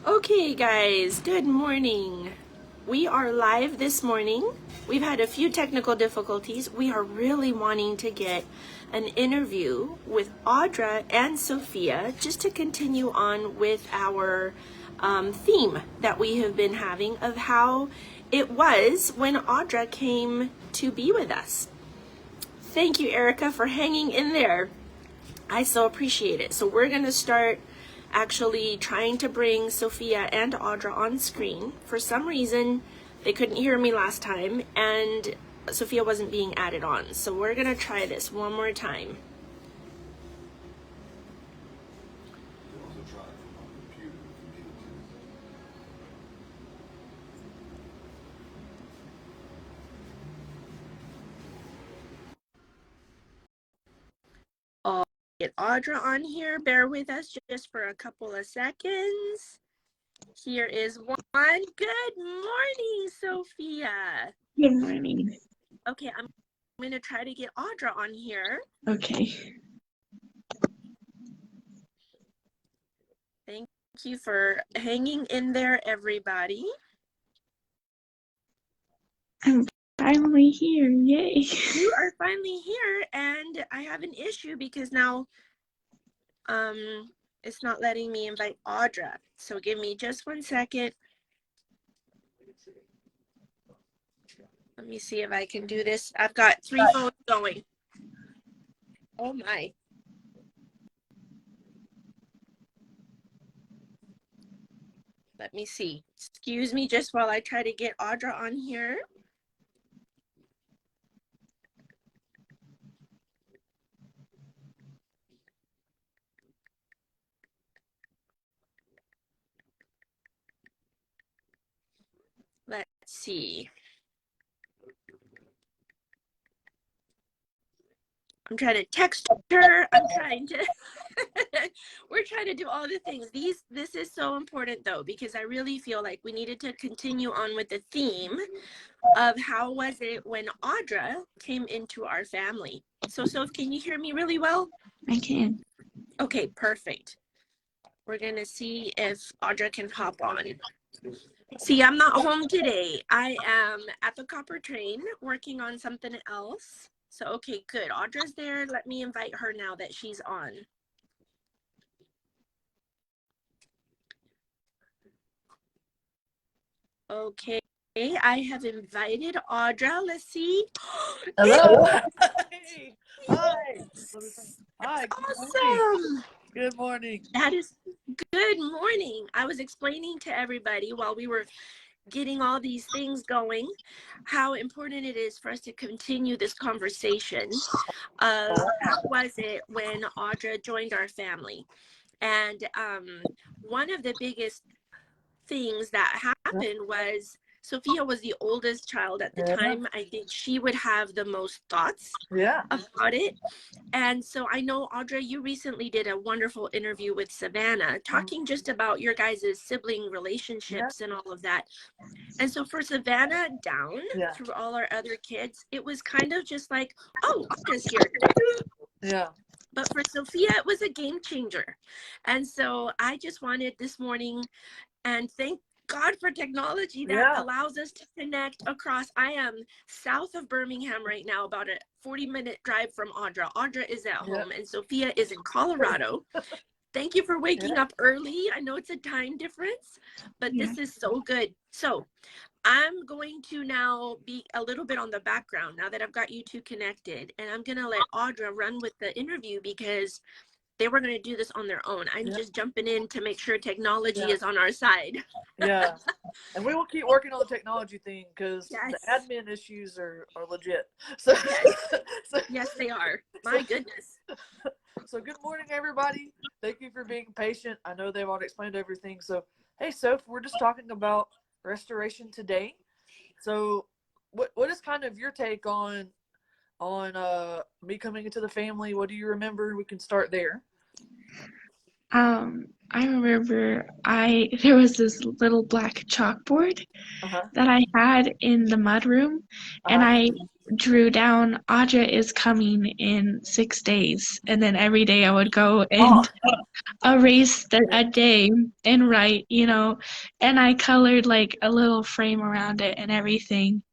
Okay, guys, good morning. We are live this morning. We've had a few technical difficulties. We are really wanting to get an interview with Audra and Sofia just to continue on with our theme that we have been having of how it was when Audra came to be with us. Thank you, Erica, for hanging in there. I so appreciate it. So we're going to start actually trying to bring Sofia and Audra on screen. For some reason, they couldn't hear me last time, and Sofia wasn't being added on. So we're going to try this one more time. I'll get Audra on here. Bear with us just for a couple of seconds. Here is one. Good morning, Sofia. Good morning. Okay, I'm going to try to get Audra on here. Okay. Thank you for hanging in there, everybody. I'm finally here. Yay. You are finally here, and I have an issue because now it's not letting me invite Audra. So give me just 1 second. Let me see if I can do this. I've got 3 phones going. Oh my. Let me see. Excuse me just while I try to get Audra on here. Let's see. I'm trying to text her. I'm trying to, we're trying to do all the things. This is so important though, because I really feel like we needed to continue on with the theme of how was it when Audra came into our family. So can you hear me really well? I can. Okay, perfect. We're gonna see if Audra can hop on. See, I'm not home today. I am at the Copper Train working on something else. So, okay, good. Audra's there. Let me invite her now that she's on. Okay, I have invited Audra. Let's see. Hello. Hey. Hi. Hi. Awesome. Good morning. That is good morning. I was explaining to everybody while we were getting all these things going, how important it is for us to continue this conversation of how was it when Audra joined our family. And one of the biggest things that happened was Sofia was the oldest child at the time. I think she would have the most thoughts about it. And so I know, Audra, you recently did a wonderful interview with Savannah talking just about your guys' sibling relationships and all of that. And so for Savannah down through all our other kids, it was kind of just like, oh, Audra's here. Yeah. But for Sofia, it was a game changer. And so I just wanted this morning, and thank God for technology that allows us to connect across. I am south of Birmingham right now, about a 40-minute drive from Audra. Audra is at home, and Sofia is in Colorado. Thank you for waking up early. I know it's a time difference, but this is so good. So I'm going to now be a little bit on the background now that I've got you two connected, and I'm going to let Audra run with the interview because they were going to do this on their own. I'm just jumping in to make sure technology is on our side. Yeah. And we will keep working on the technology thing because the admin issues are legit. So yes, they are. My goodness. So good morning, everybody. Thank you for being patient. I know they've already explained everything. So, hey, Soph, we're just talking about restoration today. So what is kind of your take on me coming into the family? What do you remember? We can start there. I remember there was this little black chalkboard that I had in the mud room, and I drew down, Audra is coming in 6 days. And then every day I would go and erase a day and write, and I colored like a little frame around it and everything.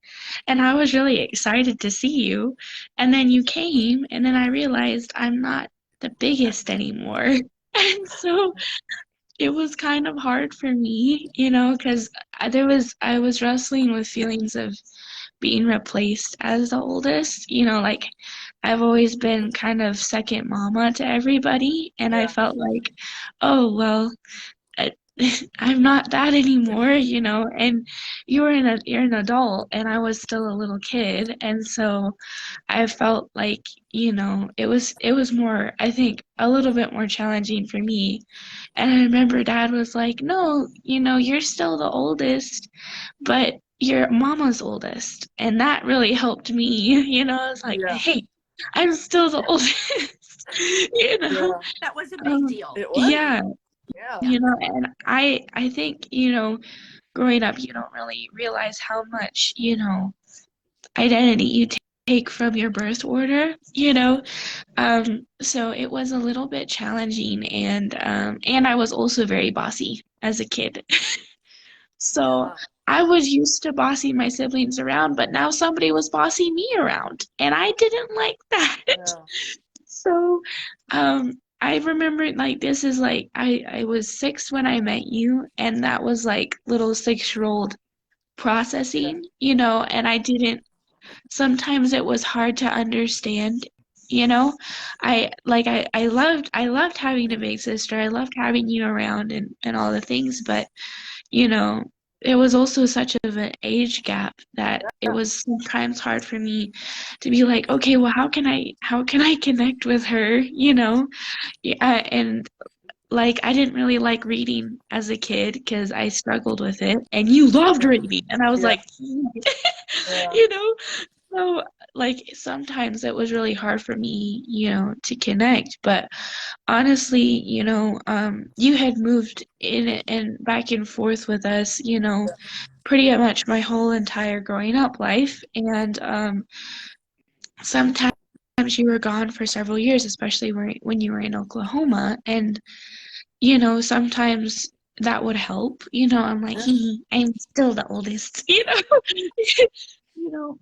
And I was really excited to see you. And then you came, and then I realized I'm not the biggest anymore. And so it was kind of hard for me, because I was wrestling with feelings of being replaced as the oldest. Like I've always been kind of second mama to everybody, and I felt like, oh, well, I, I'm not that anymore, and you're an adult and I was still a little kid, and so I felt like, it was more, I think, a little bit more challenging for me. And I remember Dad was like, no, you're still the oldest, but your mama's oldest. And that really helped me. I was like, hey, I'm still the oldest. That was a big deal. It was. Yeah. Yeah. And I think, growing up, you don't really realize how much, identity you take from your birth order. So it was a little bit challenging, and I was also very bossy as a kid. So I was used to bossing my siblings around, but now somebody was bossing me around, and I didn't like that. So, I remember, like, this is like I was 6 when I met you, and that was like little 6-year-old processing, and I didn't, sometimes it was hard to understand, you know. I loved having a big sister. I loved having you around and all the things, but you know, it was also such of an age gap that it was sometimes hard for me to be like, okay, well, how can I connect with her, Yeah, and like I didn't really like reading as a kid because I struggled with it, and you loved reading, and I was like, you know, so like sometimes it was really hard for me, to connect. But honestly, you had moved in and back and forth with us, pretty much my whole entire growing up life, and sometimes you were gone for several years, especially when you were in Oklahoma, and sometimes that would help. I'm like, I'm still the oldest,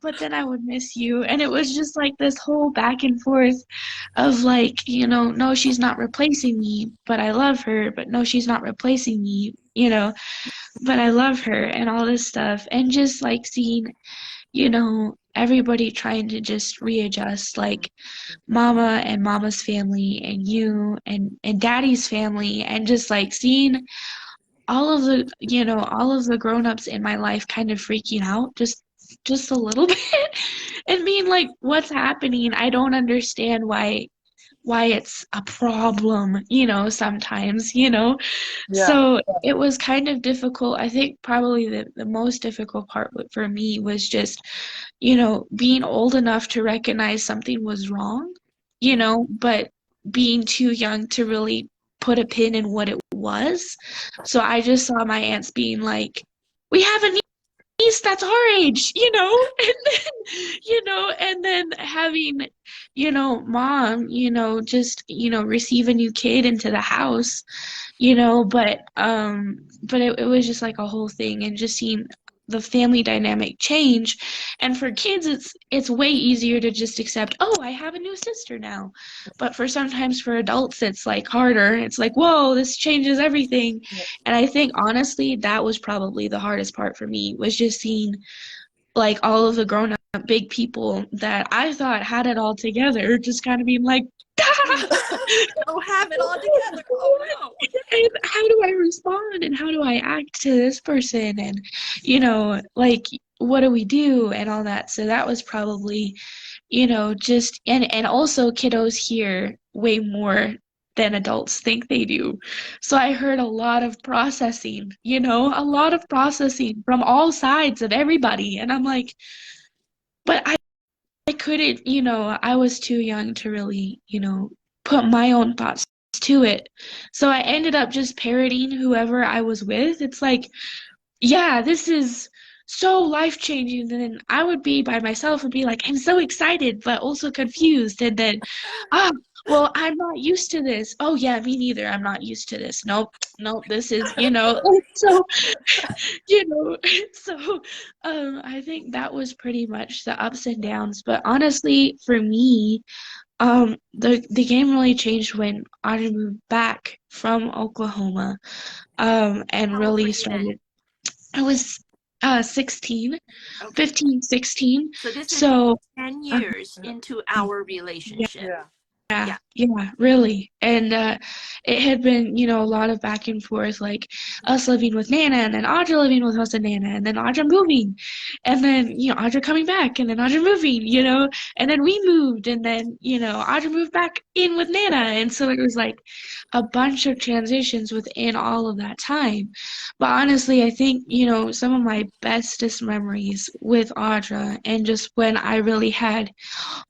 but then I would miss you. And it was just like this whole back and forth of like, no, she's not replacing me, but I love her, but no, she's not replacing me, but I love her, and all this stuff. And just like seeing, everybody trying to just readjust, like mama and mama's family and you and daddy's family, and just like seeing all of the grown-ups in my life kind of freaking out just a little bit, and being like, what's happening? I don't understand why it's a problem, sometimes. So it was kind of difficult. I think probably the most difficult part for me was just, being old enough to recognize something was wrong, but being too young to really put a pin in what it was. So I just saw my aunts being like, we have a niece that's our age, and then, and then having, mom, just, receive a new kid into the house, but it was just like a whole thing, and just seeing the family dynamic change. And for kids, it's way easier to just accept, oh, I have a new sister now. But sometimes for adults, it's like harder. It's like, whoa, this changes everything. And I think honestly that was probably the hardest part for me, was just seeing like all of the grown up big people that I thought had it all together just kind of being like, don't have it all together. Oh no. And how do I respond, and how do I act to this person, and like, what do we do, and all that. So that was probably, just, and also kiddos hear way more than adults think they do. So I heard a lot of processing, a lot of processing from all sides of everybody, and I'm like, but I couldn't, I was too young to really, put my own thoughts to it. So I ended up just parroting whoever I was with. It's like, yeah, this is so life-changing. And then I would be by myself and be like, I'm so excited, but also confused. And then, ah, well, I'm not used to this. Oh, yeah, me neither. I'm not used to this. Nope, nope, this is, so, you know, so I think that was pretty much the ups and downs. But honestly, for me, the game really changed when Audrey moved back from Oklahoma, and How old were really you then? started. I was 16, Okay. 15, 16. So this is So, 10 uh, years into our relationship. Yeah. yeah, Yeah. yeah, really. And it had been, a lot of back and forth, like us living with Nana, and then Audra living with us and Nana, and then Audra moving, and then, Audra coming back, and then Audra moving, and then we moved, and then, Audra moved back in with Nana. And so it was like a bunch of transitions within all of that time. But honestly, I think, some of my bestest memories with Audra, and just when I really had,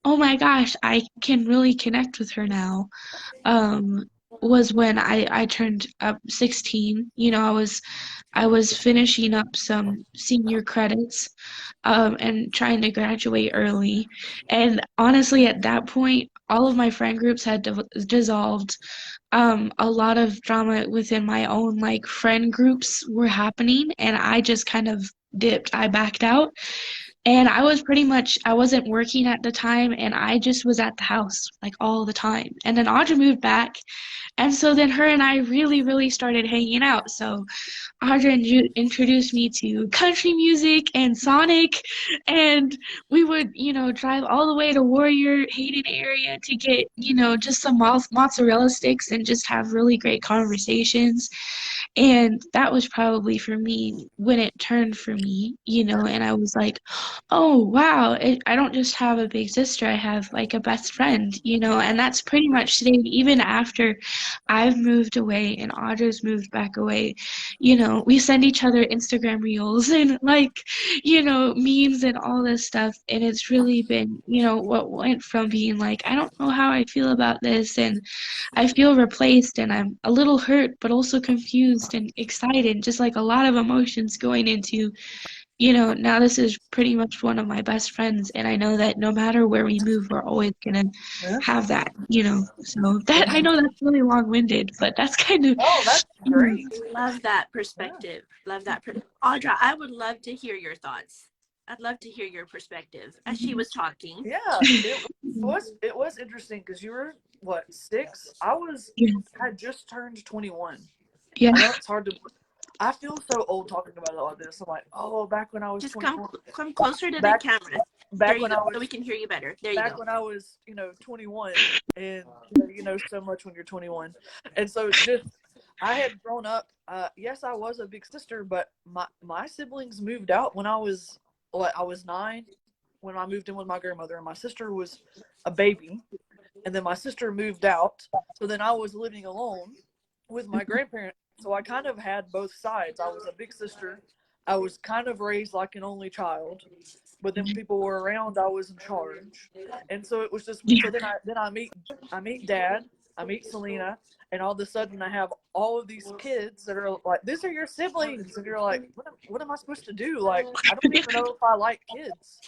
oh my gosh, I can really connect with her now, um, was when I turned up 16. I was finishing up some senior credits, and trying to graduate early. And honestly, at that point, all of my friend groups had dissolved. A lot of drama within my own like friend groups were happening, and I just kind of dipped. I backed out. And I wasn't working at the time, and I just was at the house like all the time. And then Audra moved back, and so then her and I really, really started hanging out. So Audra introduced me to country music and Sonic, and we would, drive all the way to Warrior Hayden area to get, just some mozzarella sticks and just have really great conversations. And that was probably for me when it turned for me, and I was like, oh, wow, I don't just have a big sister, I have like a best friend, and that's pretty much today, even after I've moved away and Audra's moved back away. We send each other Instagram reels and like, memes and all this stuff. And it's really been, what went from being like, I don't know how I feel about this, and I feel replaced, and I'm a little hurt, but also confused and excited, just like a lot of emotions going into, now this is pretty much one of my best friends, and I know that no matter where we move, we're always gonna Yeah. have that, So that, I know that's really long-winded, but that's kind of. Oh, that's great. Love that perspective. Love that. Audra, I would love to hear your thoughts. I'd love to hear your perspective as she was talking. Yeah, it was interesting because you were what, 6? Yeah. had just turned 21. Yeah. I know it's hard to. I feel so old talking about all this. I'm like, oh, back when I was Just 21. come closer to Back- the camera. There Back you when go, I was so we can hear you better. There you back go. when I was 21, and you know so much when you're 21, and so just I had grown up. Yes, I was a big sister, but my siblings moved out when I was 9 when I moved in with my grandmother, and my sister was a baby, and then my sister moved out, so then I was living alone with my grandparents. So I kind of had both sides. I was a big sister. I was kind of raised like an only child, but then when people were around, I was in charge. And so it was just so then I meet Dad, I meet Selena, and all of a sudden I have all of these kids that are like, these are your siblings, and you're like, what am I supposed to do? Like, I don't even know if I like kids.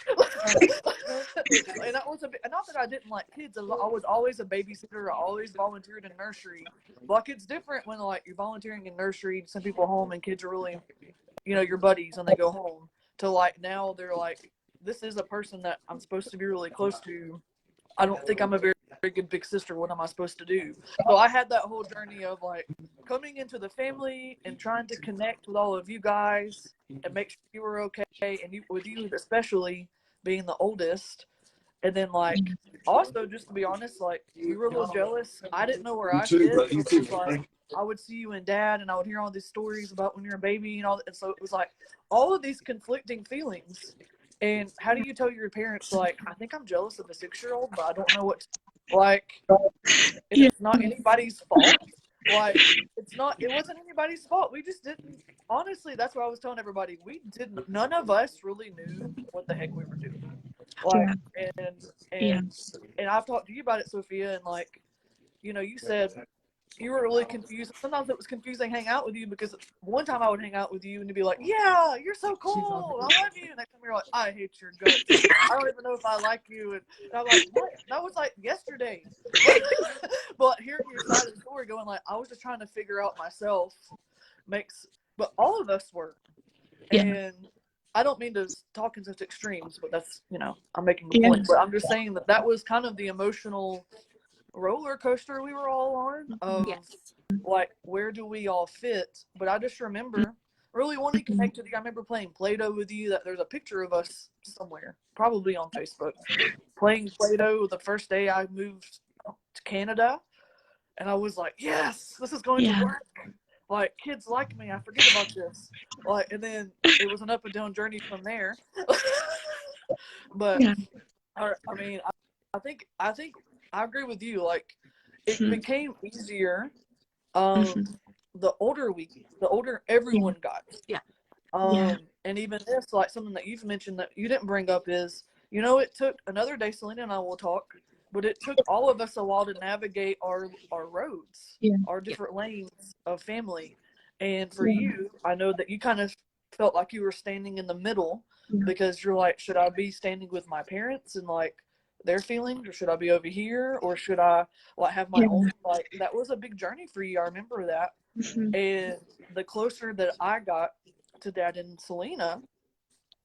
And that was not that I didn't like kids. I was always a babysitter. I always volunteered in nursery. Like, it's different when like you're volunteering in nursery, send people home, and kids are really, your buddies when they go home. To like now they're like, this is a person that I'm supposed to be really close to. I don't think I'm a very, very good big sister. What am I supposed to do? So I had that whole journey of like coming into the family and trying to connect with all of you guys and make sure you were okay, and with you especially being the oldest. And then like also, just to be honest, like you were a little jealous. I didn't know where I fit. So it was like I would see you and Dad, and I would hear all these stories about when you're a baby and all that. And so it was like all of these conflicting feelings. And how do you tell your parents, like, I think I'm jealous of a 6-year-old, but I don't know what to, like, and it's not anybody's fault. Like, it wasn't anybody's fault. We just didn't, honestly, that's what I was telling everybody. None of us really knew what the heck we were doing. Like, and I've talked to you about it, Sophia, and like, you said you were really confused. Sometimes it was confusing hanging out with you because one time I would hang out with you and you'd be like, yeah, you're so cool. I love you. And next time you're like, I hate your guts. I don't even know if I like you. And I'm like, what? That was like yesterday. But hearing your side of the story going like, I was just trying to figure out myself but all of us were. Yeah. And I don't mean to talk in such extremes, but that's, I'm making a point. But I'm just saying that was kind of the emotional roller coaster we were all on of like, where do we all fit? But I just remember really wanting to connect with you. I remember playing Play-Doh with you. That there's a picture of us somewhere, probably on Facebook, playing Play-Doh the first day I moved to Canada. And I was like, yes, this is going to work. Like, kids like me. I forget about this. Like, and then it was an up and down journey from there. But I mean, I think I agree with you. Like, it became easier. The older everyone got. And even this, like something that you've mentioned that you didn't bring up is, it took another day. Selena and I will talk, but it took all of us a while to navigate our roads, our different lanes of family. And for you, I know that you kind of felt like you were standing in the middle because you're like, should I be standing with my parents and like their feelings, or should I be over here, or should I like have my own? Like, that was a big journey for you. I remember that. And the closer that I got to Dad and Selena,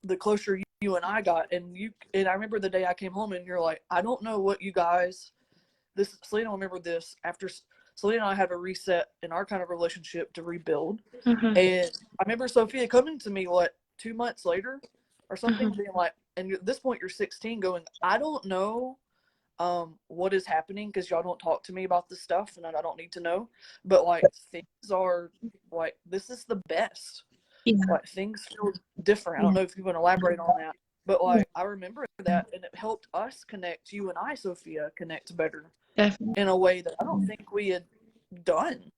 the closer you and I got. And I remember the day I came home and you're like, I don't know what you guys, Selena will remember this, after Selena and I had a reset in our kind of relationship to rebuild. And I remember Sophia coming to me 2 months later or something, being like, and at this point you're 16, going, I don't know what is happening because y'all don't talk to me about this stuff and I don't need to know, but like things are like, this is the best. Like, things feel different. I don't know if you want to elaborate on that, but like I remember that, and it helped us connect, you and I, Sophia, connect better. Definitely. In a way that I don't think we had done.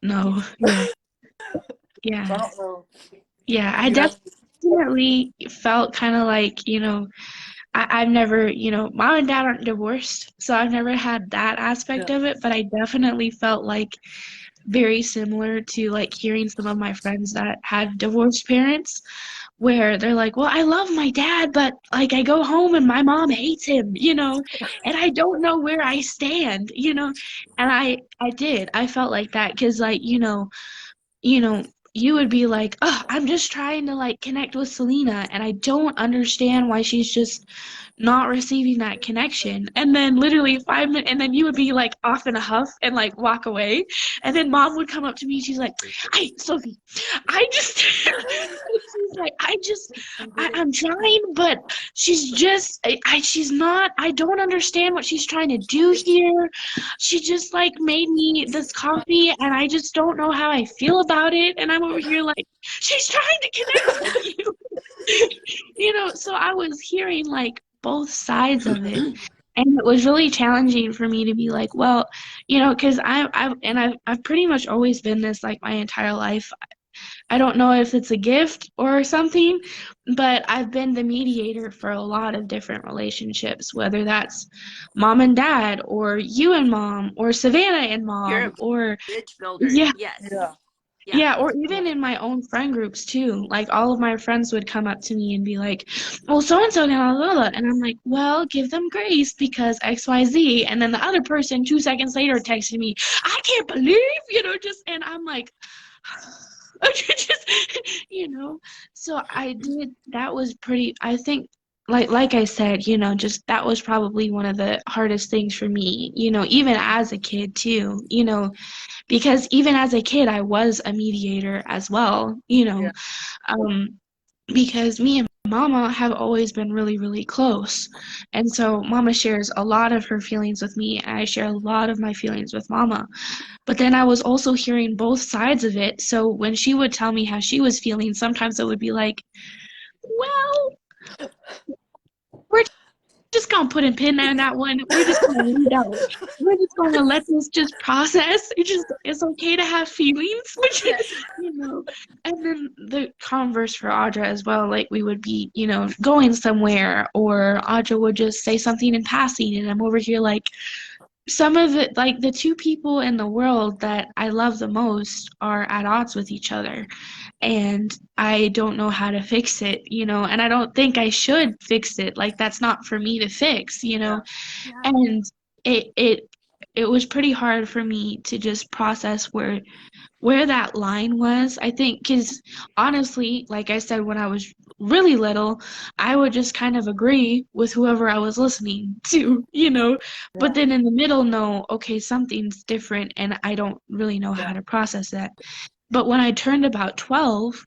No. Yeah. So I don't know. Yeah, I definitely felt kind of like, I've never, mom and dad aren't divorced, so I've never had that aspect of it, but I definitely felt like very similar to like hearing some of my friends that had divorced parents, where they're like, well, I love my dad, but like I go home and my mom hates him, and I don't know where I stand, and I felt like that because like, you would be like, oh, I'm just trying to like connect with Selena and I don't understand why she's just not receiving that connection. And then literally 5 minutes, and then you would be like off in a huff and like walk away. And then mom would come up to me and she's like, hey, Sophie, she's like, I'm trying, but she's just, she's not, I don't understand what she's trying to do here. She just like made me this coffee and I just don't know how I feel about it. And I'm over here like, she's trying to connect with you. So I was hearing like both sides of it. And it was really challenging for me to be like, well, because I've pretty much always been this like my entire life. I don't know if it's a gift or something, but I've been the mediator for a lot of different relationships, whether that's mom and dad or you and mom or Savannah and mom or bridge builder. Yeah, or even in my own friend groups too. Like all of my friends would come up to me and be like, well, so-and-so, and I'm like, well, give them grace because XYZ. And then the other person 2 seconds later texted me, I can't believe, and I'm like, so I did, that was pretty, I think, like I said, just that was probably one of the hardest things for me, even as a kid too, because even as a kid, I was a mediator as well, because me and Mama have always been really, really close. And so Mama shares a lot of her feelings with me, and I share a lot of my feelings with Mama. But then I was also hearing both sides of it. So when she would tell me how she was feeling, sometimes it would be like, well, we're just going to put a pin in that one. We're just going to leave it out. We're just going to let this just process. It's okay to have feelings, And then the converse for Audra as well, like we would be, going somewhere, or Audra would just say something in passing, and I'm over here like, some of it, like the two people in the world that I love the most are at odds with each other, and I don't know how to fix it, and I don't think I should fix it. Like that's not for me to fix, Yeah. and it it it was pretty hard for me to just process where that line was. I think because honestly, like I said, when I was really little, I would just kind of agree with whoever I was listening to, but Yeah. then in the middle, no, okay, something's different, and I don't really know how Yeah. to process that. But when I turned about 12,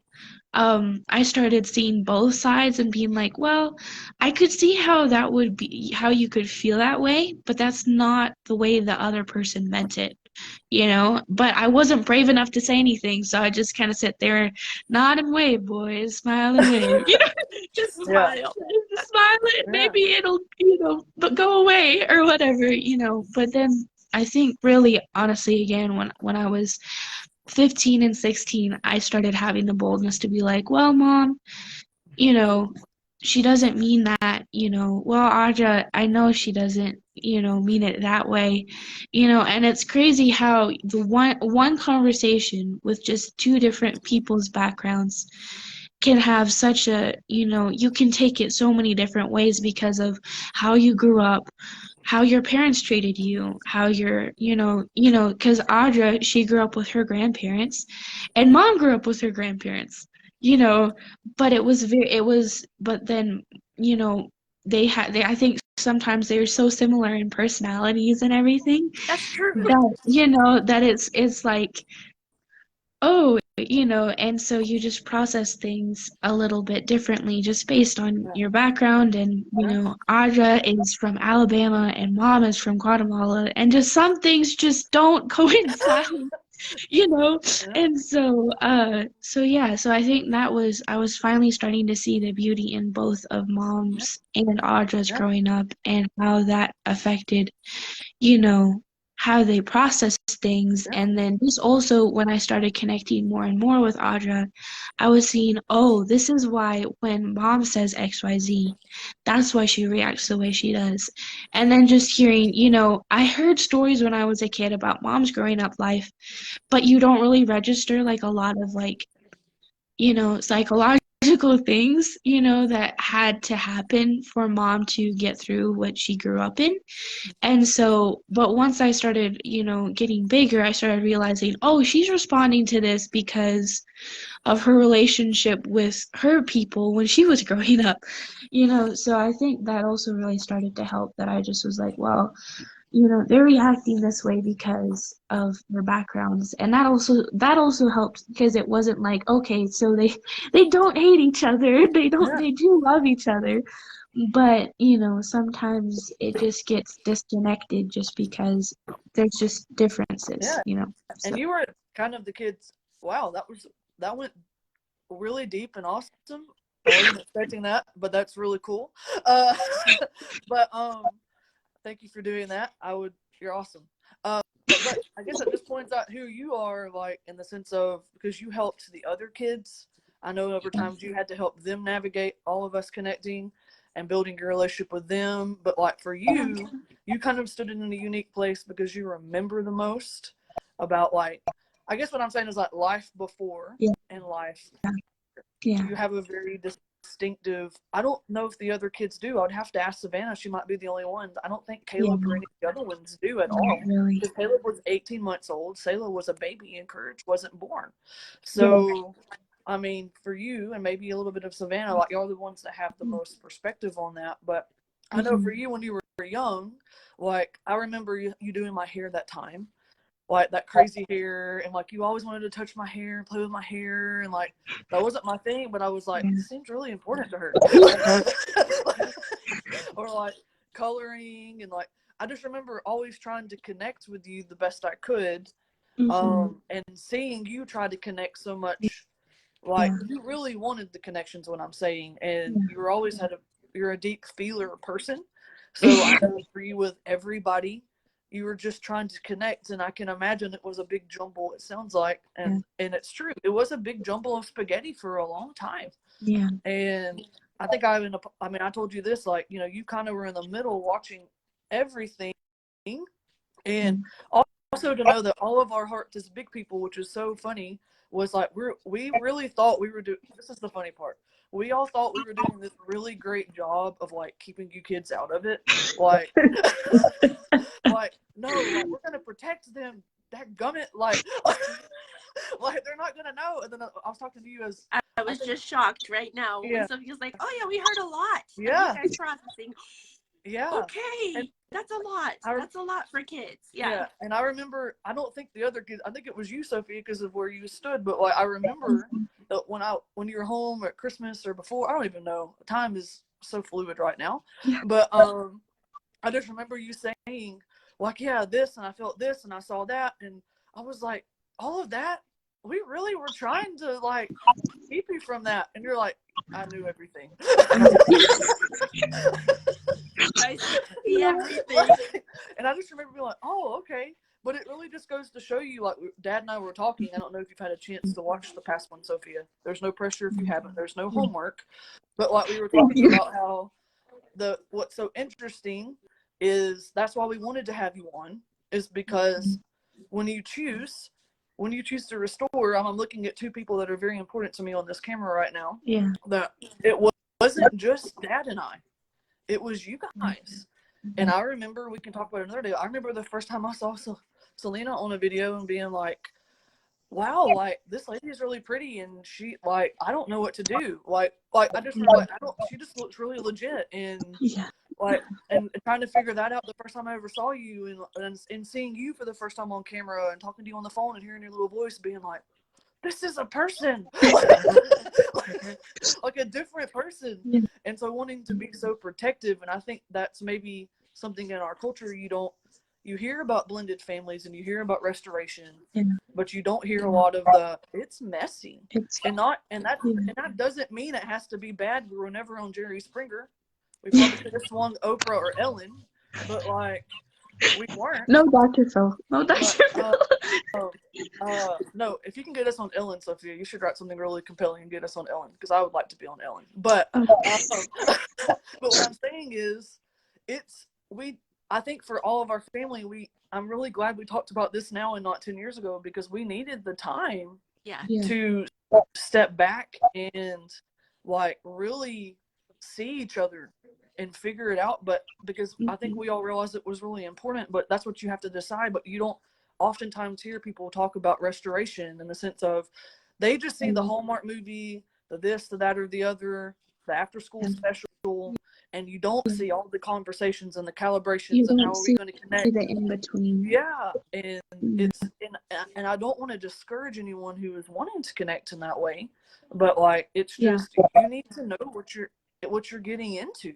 I started seeing both sides and being like, well, I could see how that would be, how you could feel that way, but that's not the way the other person meant it, But I wasn't brave enough to say anything, so I just kind of sit there, nod and wave, boys, smile and wave, Just Yeah. smile. just smile it, Yeah. maybe it'll, but go away or whatever, But then I think really, honestly, again, when I was 15 and 16, I started having the boldness to be like, well, mom, you know, she doesn't mean that, well, Audra, I know she doesn't, mean it that way, and it's crazy how the one conversation with just two different people's backgrounds can have such a, you can take it so many different ways because of how you grew up, how your parents treated you, how you're, because Audra, she grew up with her grandparents, and mom grew up with her grandparents, you know, but but then, you know, I think sometimes they're so similar in personalities and everything That's true. that, that it's like, oh, and so you just process things a little bit differently just based on Yeah. your background. And, Audra is from Alabama and mom is from Guatemala, and just some things just don't coincide, you know? Yeah. And so yeah, so I think I was finally starting to see the beauty in both of mom's and Audra's Yeah. growing up and how that affected, you know, how they process things. Yeah. And then just also when I started connecting more and more with Audra, I was seeing, oh, this is why when mom says XYZ, that's why she reacts the way she does. And then just hearing, I heard stories when I was a kid about mom's growing up life, but you don't really register like a lot of like, psychological things, that had to happen for mom to get through what she grew up in. And so, but once I started, getting bigger, I started realizing, oh, she's responding to this because of her relationship with her people when she was growing up, So I think that also really started to help, that I just was like, well, they're reacting this way because of their backgrounds. And that also helped because it wasn't like, okay, so they don't hate each other. Yeah. They do love each other. But, sometimes it just gets disconnected just because there's just differences, Yeah. So And you were kind of the kids. Wow, that went really deep and awesome. I wasn't expecting that, but that's really cool. Uh, but thank you for doing that. You're awesome. But I guess it just points out who you are, like in the sense of, because you helped the other kids. I know over times you had to help them navigate all of us connecting and building your relationship with them. But like for you, you kind of stood in a unique place because you remember the most about, like, I guess what I'm saying is like life before yeah, and life. yeah, You have a very distinctive. I don't know if the other kids do. I'd have to ask Savannah. She might be the only one. I don't think yeah, Caleb or any of the other ones do at not all. really. Because Caleb was 18 months old. Selah was a baby and Courage wasn't born. Yeah, So, I mean, for you and maybe a little bit of Savannah, like y'all are the ones that have the most perspective on that. But I know for you, when you were young, like I remember you doing my hair that time, like that crazy hair, and like you always wanted to touch my hair and play with my hair, and like that wasn't my thing, but I was like, yeah. this seems really important to her. Or like coloring, and like I just remember always trying to connect with you the best I could, and seeing you try to connect so much. Like Yeah, you really wanted the connections, what I'm saying, and yeah. you were always you're a deep feeler person. So I know for you with everybody, you were just trying to connect, and I can imagine it was a big jumble. It sounds like, Yeah, and it's true. It was a big jumble of spaghetti for a long time, yeah, and I think I told you this, like, you know, you kind of were in the middle watching everything, And also to know that all of our Hearts as Big People, which is so funny, was like we really thought we were doing. This is the funny part. We all thought we were doing this really great job of like keeping you kids out of it. Like, like no, like we're gonna protect them. That gummit, like, like they're not gonna know. And then I was talking to you as I was just shocked right now when Sophia's like, "Oh yeah, we heard a lot." Yeah. And you guys processing. Yeah. Okay. And that's a lot. That's a lot for kids. Yeah. And I remember, I don't think the other kids, I think it was you, Sophia, because of where you stood. But like, I remember that when you were home at Christmas or before, I don't even know. Time is so fluid right now. Yeah. But I just remember you saying, like, yeah, this, and I felt this, and I saw that. And I was like, all of that? We really were trying to, like, keep you from that. And you're like, I knew everything. I see everything. And I just remember being like, oh, okay. But it really just goes to show you, like, Dad and I were talking. I don't know if you've had a chance to watch the past one, Sophia. There's no pressure if you haven't. There's no homework. But like we were talking about how what's so interesting is that's why we wanted to have you on, is because when you choose to restore, I'm looking at two people that are very important to me on this camera right now. Yeah. That it wasn't just Dad and I. It was you guys. And I remember, we can talk about it another day. I remember the first time I saw Selena on a video and being like, wow, like, this lady is really pretty, and she, like, I don't know what to do. Like I just remember, like, she just looks really legit. And like, and trying to figure that out the first time I ever saw you, and seeing you for the first time on camera and talking to you on the phone and hearing your little voice being like, this is a person. Like a different person. Yeah. And so wanting to be so protective, and I think that's maybe something in our culture you hear about blended families and you hear about restoration, but you don't hear a lot of it's messy. And that doesn't mean it has to be bad. We were never on Jerry Springer. We probably could have swung Oprah or Ellen, but like, we weren't. No Dr. Phil. No Dr. Phil. No, if you can get us on Ellen, Sophia, you should write something really compelling and get us on Ellen, because I would like to be on Ellen. But but what I'm saying is, I think for all of our family, I'm really glad we talked about this now and not 10 years ago, because we needed the time to step back and like really see each other and figure it out. But because I think we all realized it was really important, but that's what you have to decide. But you don't oftentimes hear people talk about restoration in the sense of they just see the Hallmark movie, the this, the that, or the other, the after school special, and you don't see all the conversations and the calibrations and how are we going to connect. The in between. Yeah, and and I don't want to discourage anyone who is wanting to connect in that way, but like, it's just you need to know what you're getting into,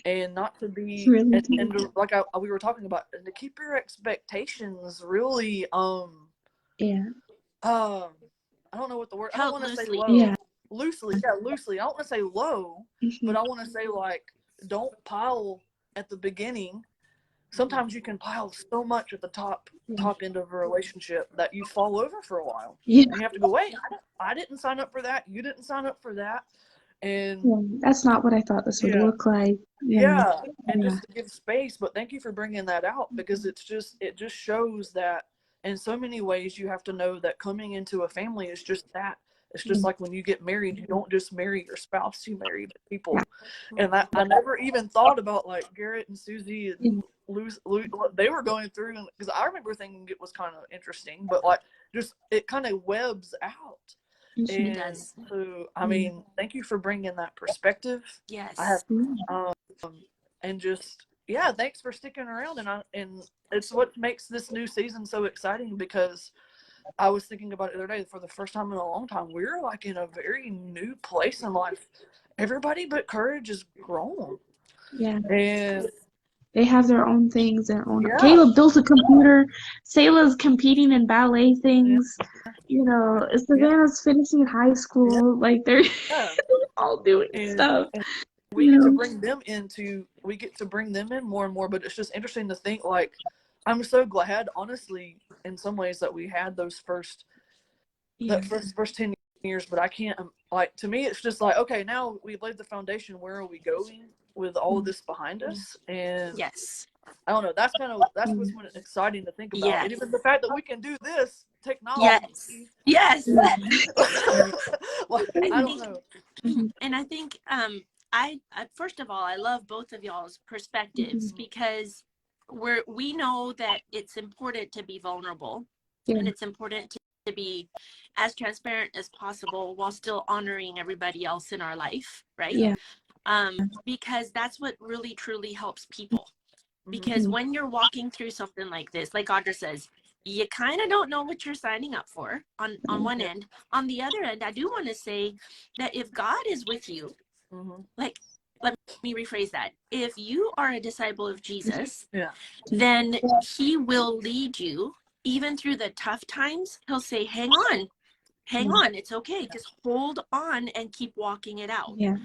and not to be and like we were talking about, and to keep your expectations really I don't know what the word, I don't want to say low. Loosely. I don't want to say low, but I want to say, like, don't pile at the beginning. Sometimes you can pile so much at the top end of a relationship that you fall over for a while. And you have to go, wait, I didn't sign up for that. You didn't sign up for that. And that's not what I thought this would look like. And just to give space. But thank you for bringing that out, because it just shows that in so many ways you have to know that coming into a family is just that. It's just like when you get married, you don't just marry your spouse, you marry the people. And I never even thought about, like, Garrett and Susie and Lou, what they were going through, because I remember thinking it was kind of interesting, but like, just it kind of webs out. It does. So, I mean, thank you for bringing that perspective. Yes. I have, and just, thanks for sticking around. And it's what makes this new season so exciting, because I was thinking about it the other day, for the first time in a long time, we're like in a very new place in life. Everybody but Courage is grown. Yeah. And they have their own things, their own. Caleb built a computer. Selah's competing in ballet things. You know, Savannah's finishing high school. Like, they're all doing stuff. And we get to bring them in more and more. But it's just interesting to think, like, I'm so glad, honestly, in some ways, that we had those first 10 years. But I can't, like, to me, it's just like, okay, now we've laid the foundation. Where are we going with all of this behind us? And I don't know. That's what's exciting to think about. Yes. And even the fact that we can do this technology. Yes. Well, I don't know. And I think I first of all, I love both of y'all's perspectives because we know that it's important to be vulnerable and it's important to be as transparent as possible while still honoring everybody else in our life, right? Yeah. Because that's what really truly helps people. Because when you're walking through something like this, like Audra says, you kind of don't know what you're signing up for on one end. On the other end, I do want to say that if God is with you, like, let me rephrase that. If you are a disciple of Jesus, then he will lead you even through the tough times. He'll say, hang on, it's okay. Just hold on and keep walking it out. Yeah.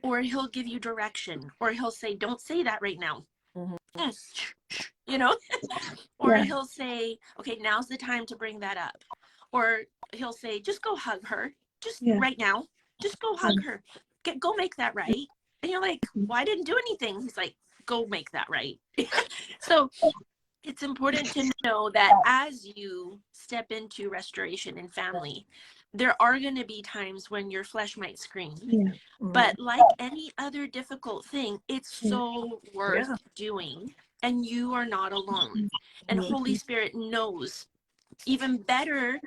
Or he'll give you direction, or he'll say, don't say that right now. Yes, you know, or he'll say, okay, now's the time to bring that up. Or he'll say, just go hug her, just right now, just go hug her, go make that right. And you're like, well, I didn't do anything. He's like, go make that right. So it's important to know that as you step into restoration and family, there are going to be times when your flesh might scream. But like any other difficult thing, it's so worth doing. And you are not alone. And Holy Spirit knows even better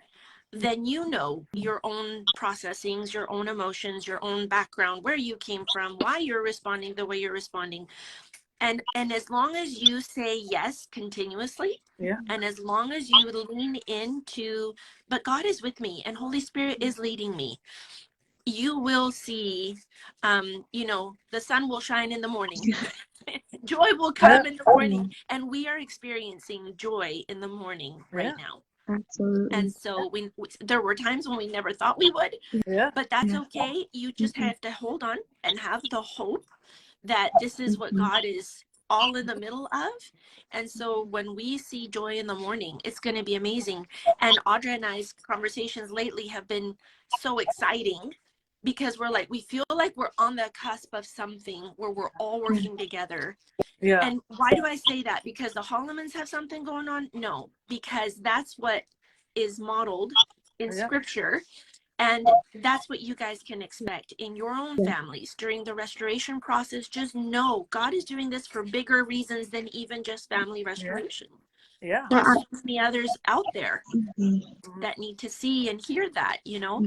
than you know your own processings, your own emotions, your own background, where you came from, why you're responding the way you're responding. And as long as you say yes continuously, and as long as you lean into, but God is with me and Holy Spirit is leading me, you will see, you know, the sun will shine in the morning. Joy will come in the morning. And we are experiencing joy in the morning right now. Absolutely. And so there were times when we never thought we would, but that's okay. You just have to hold on and have the hope that this is what God is all in the middle of. And so when we see joy in the morning, it's going to be amazing. And Audra and I's conversations lately have been so exciting because we feel like we're on the cusp of something where we're all working together. And why do I say that? Because the Hollemans have something going on? No, because that's what is modeled in scripture. And that's what you guys can expect in your own families during the restoration process. Just know God is doing this for bigger reasons than even just family restoration. There's so many others out there that need to see and hear that, you know?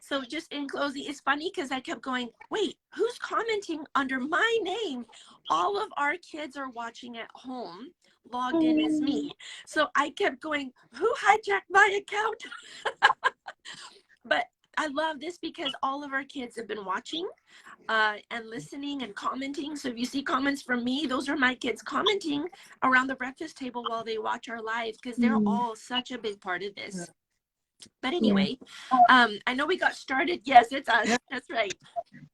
So just in closing, it's funny because I kept going, wait, who's commenting under my name? All of our kids are watching at home, logged in as me. So I kept going, who hijacked my account? But I love this because all of our kids have been watching and listening and commenting. So if you see comments from me, those are my kids commenting around the breakfast table while they watch our live, because they're all such a big part of this. But anyway, I know we got started. Yes, it's us. That's right.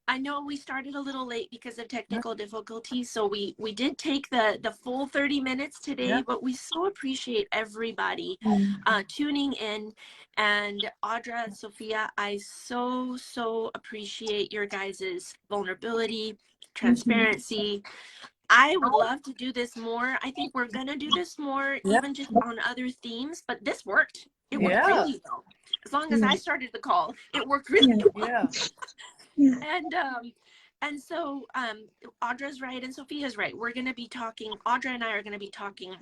I know we started a little late because of technical difficulties, so we did take the full 30 minutes today, but we so appreciate everybody tuning in. And Audra and Sofia, I so appreciate your guys' vulnerability, transparency. I would love to do this more. I think we're going to do this more, even just on other themes, but this worked. It worked really well. As long as I started the call, it worked really well. And so Audra's right and Sophia's right. We're going to be talking, Audra and I are going to be talking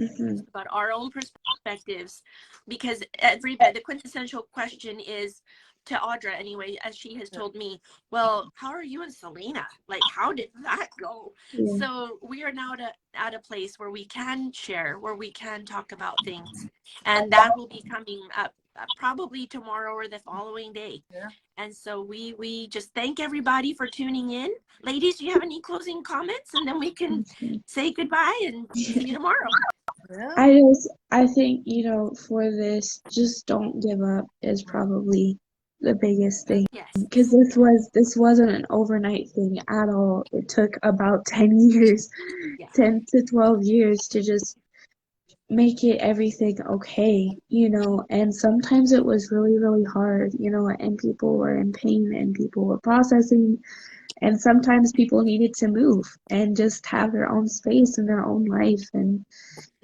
about our own perspectives, because the quintessential question is, to Audra anyway, as she has told me, well, how are you and Selena? Like, how did that go? So we are now at a place where we can share, where we can talk about things. And that will be coming up probably tomorrow or the following day. And so we just thank everybody for tuning in. Ladies, do you have any closing comments? And then we can say goodbye and see you tomorrow. I think, you know, for this, just don't give up is probably the biggest thing, because this wasn't an overnight thing at all. It took about 10 years, 10 to 12 years to just make it everything okay, you know. And sometimes it was really hard, you know, and people were in pain and people were processing And sometimes people needed to move and just have their own space and their own life and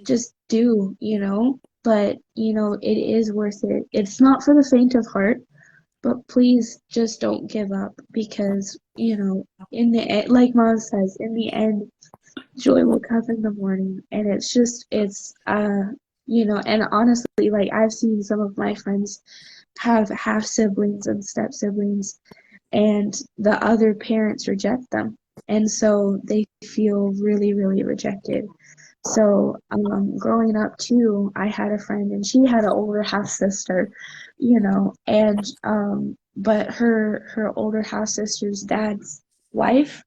just do, you know. But, you know, it is worth it. It's not for the faint of heart, but please just don't give up because, you know, in the end, like Mom says, in the end, joy will come in the morning. And it's just, you know, and honestly, like I've seen some of my friends have half siblings and step siblings, and the other parents reject them. And so they feel really, really rejected. So growing up too, I had a friend and she had an older half sister, you know, and but her older half sister's dad's wife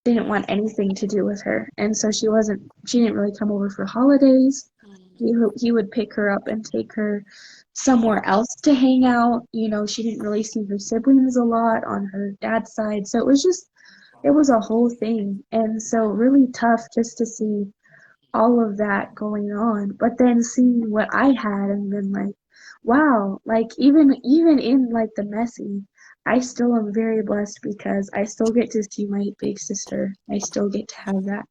didn't want anything to do with her, and so she didn't really come over for holidays. He would pick her up and take her somewhere else to hang out. You know, she didn't really see her siblings a lot on her dad's side, so it was a whole thing, and so really tough just to see all of that going on, but then seeing what I had and then like, wow, like even in like the messy, I still am very blessed because I still get to see my big sister. I still get to have that.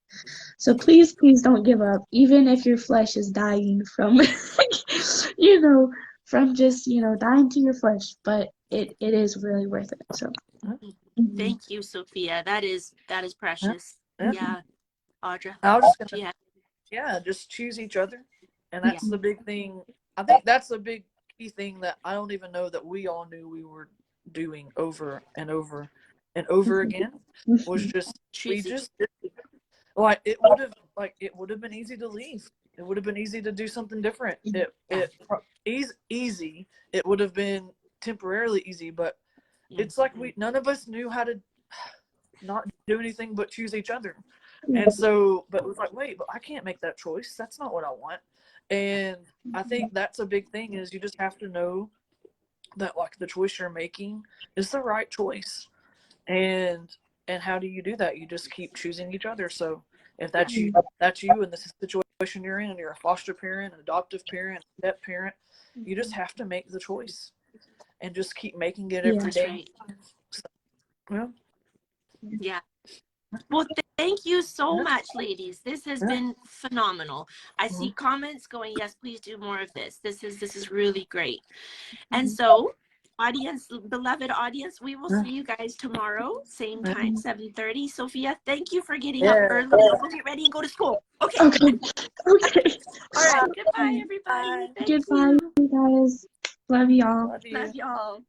So please, please don't give up, even if your flesh is dying from, you know, from just, you know, dying to your flesh, but it is really worth it. So Thank you, Sophia. That is precious. Yeah. Audra. I was just gonna, Yeah. yeah, just choose each other, and that's the big thing. I think that's a big key thing that I don't even know that we all knew we were doing over and over and over again. Was just we Choosy. just like it would have been easy to leave. It would have been easy to do something different. Easy. It would have been temporarily easy, but it's like none of us knew how to not do anything but choose each other. And so, but it was like, wait, but I can't make that choice. That's not what I want. And I think that's a big thing is you just have to know that like the choice you're making is the right choice. And how do you do that? You just keep choosing each other. So if that's you, and this is the situation you're in, and you're a foster parent, an adoptive parent, a step parent, you just have to make the choice and just keep making it every day. Right. So, well, yeah. Well, thank you so much, ladies. This has been phenomenal. I see comments going, yes, please do more of this. This is really great. And so, audience, beloved audience, we will see you guys tomorrow, same time, 7:30. Sophia, thank you for getting up early. We'll get ready and go to school. Okay. okay. All right. Goodbye, everybody. Thank Goodbye, you. you guys. Love y'all. love you. Love y'all.